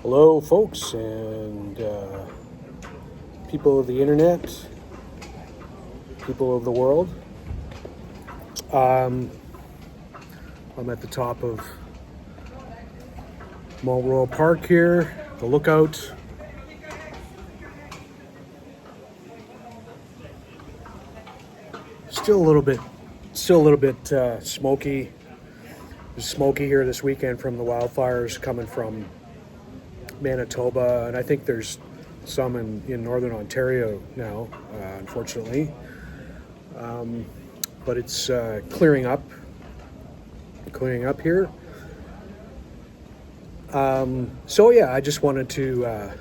Hello, folks, and people of the internet, people of the world. I'm at the top of Mount Royal Park here, the lookout. Still a little bit smoky. It was smoky here this weekend from the wildfires coming from Manitoba, and I think there's some in northern Ontario now, unfortunately. But it's clearing up here. So yeah, I just wanted to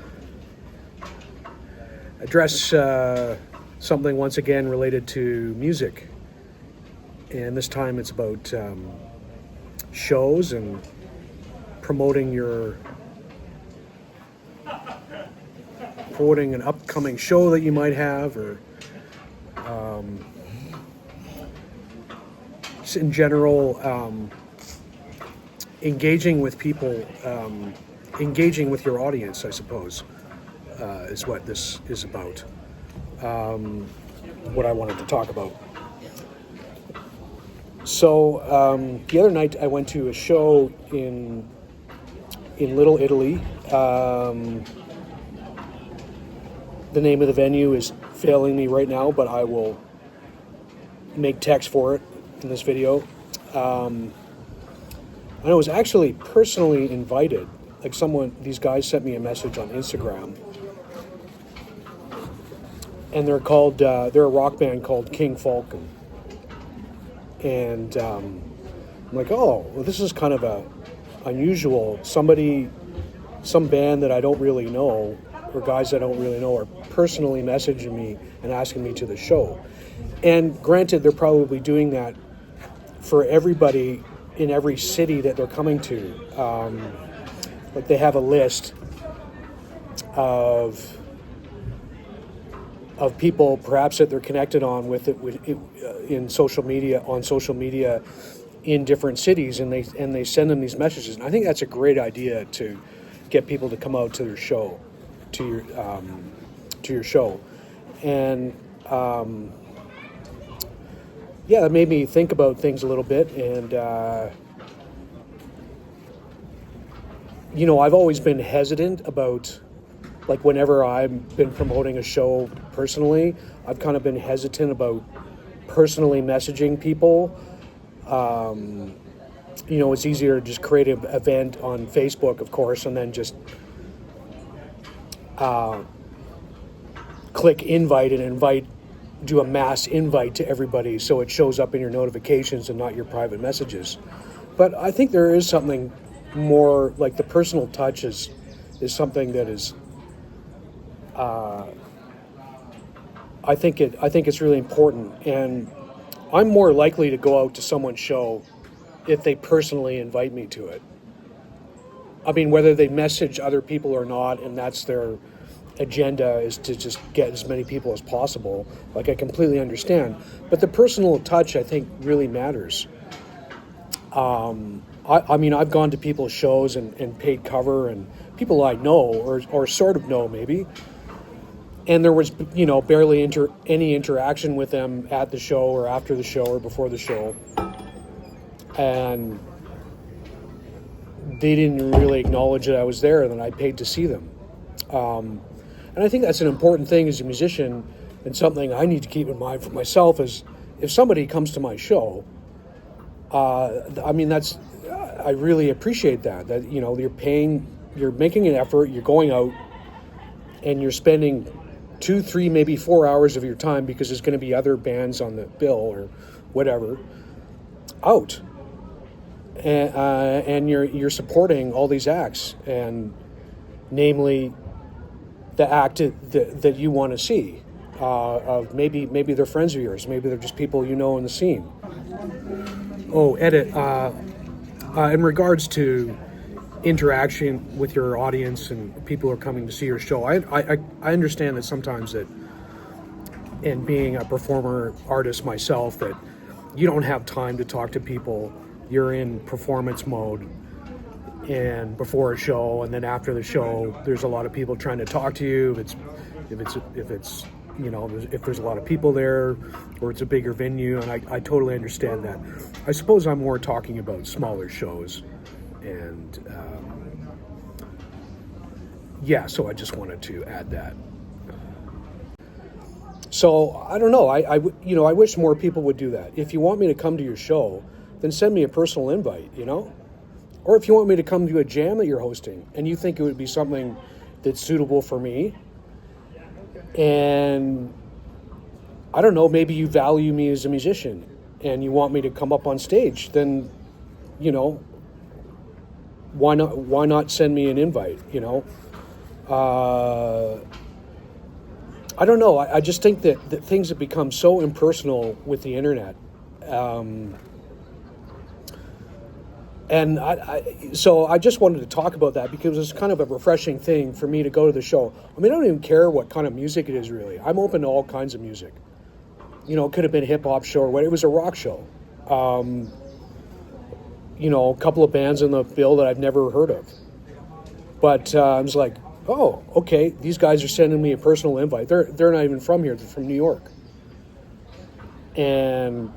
address something once again related to music, and this time it's about shows and promoting an upcoming show that you might have, or just in general, engaging with people, engaging with your audience, I suppose, is what this is about, what I wanted to talk about. So the other night I went to a show in Little Italy. The name of the venue is failing me right now, but I will make text for it in this video. And I was actually personally invited. Like these guys sent me a message on Instagram, and they're a rock band called King Falcon. And I'm like, oh, well, this is kind of unusual. Some band that I don't really know, or guys I don't really know, are personally messaging me and asking me to the show. And granted, they're probably doing that for everybody in every city that they're coming to. Like they have a list of people perhaps that they're connected on with on social media in different cities, and they send them these messages. And I think that's a great idea to get people to come out to their show, to your show. And yeah, it made me think about things a little bit. And I've always been hesitant about, like, whenever I've been promoting a show personally, I've kind of been hesitant about personally messaging people. It's easier to just create an event on Facebook, of course, and then just click invite and do a mass invite to everybody so it shows up in your notifications and not your private messages. But I think there is something more, like the personal touch is something that is, I think it's really important, and I'm more likely to go out to someone's show if they personally invite me to it. I mean, whether they message other people or not, and that's their agenda, is to just get as many people as possible. Like, I completely understand, but the personal touch, I think, really matters. I mean, I've gone to people's shows and paid cover, and people I know or sort of know maybe, and there was barely any interaction with them at the show or after the show or before the show, and they didn't really acknowledge that I was there and that I paid to see them. And I think that's an important thing as a musician, and something I need to keep in mind for myself is, if somebody comes to my show, I really appreciate that you're making an effort, you're going out, and you're spending 2, 3, maybe 4 hours of your time, because there's going to be other bands on the bill or whatever, out. And you're supporting all these acts, and namely the act that you want to see. Of maybe they're friends of yours, maybe they're just people in the scene. Oh, edit. In regards to interaction with your audience and people who are coming to see your show, I understand that sometimes that, and being a performer artist myself, that you don't have time to talk to people. You're in performance mode. and before a show, and then after the show, there's a lot of people trying to talk to you. If it's if there's a lot of people there, or it's a bigger venue, and I totally understand that. I suppose I'm more talking about smaller shows, and so I just wanted to add that. So I don't know. I wish more people would do that. If you want me to come to your show, then send me a personal invite. Or if you want me to come to a jam that you're hosting, and you think it would be something that's suitable for me, and I don't know, maybe you value me as a musician, and you want me to come up on stage, then why not send me an invite? I don't know. I just think that things have become so impersonal with the internet. So I just wanted to talk about that because it's kind of a refreshing thing for me to go to the show. I mean, I don't even care what kind of music it is, really. I'm open to all kinds of music. It could have been a hip-hop show or what. It was a rock show. A couple of bands in the bill that I've never heard of. But I was like, oh, okay, these guys are sending me a personal invite. They're not even from here. They're from New York. And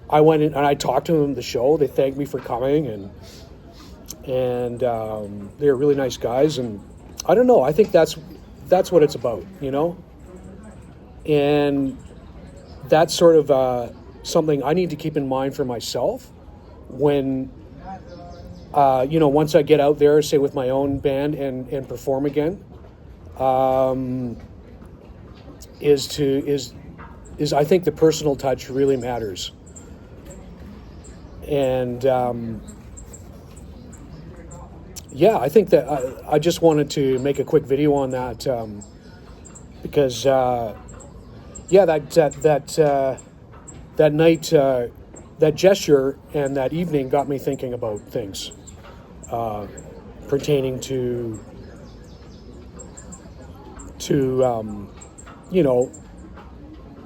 I went in and I talked to them at the show. They thanked me for coming, and they're really nice guys. And I don't know. I think that's what it's about, And that's sort of something I need to keep in mind for myself when, once I get out there, say with my own band and perform again, is I think the personal touch really matters. And I think that I just wanted to make a quick video on that because that night, that gesture and that evening got me thinking about things pertaining to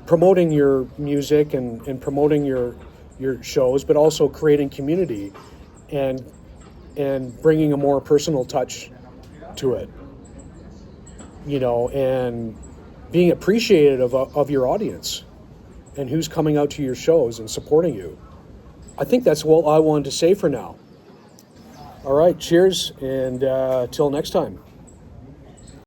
promoting your music and promoting your shows, but also creating community and bringing a more personal touch to it, and being appreciative of your audience and who's coming out to your shows and supporting you. I think that's what I wanted to say for now. All right, cheers, and till next time.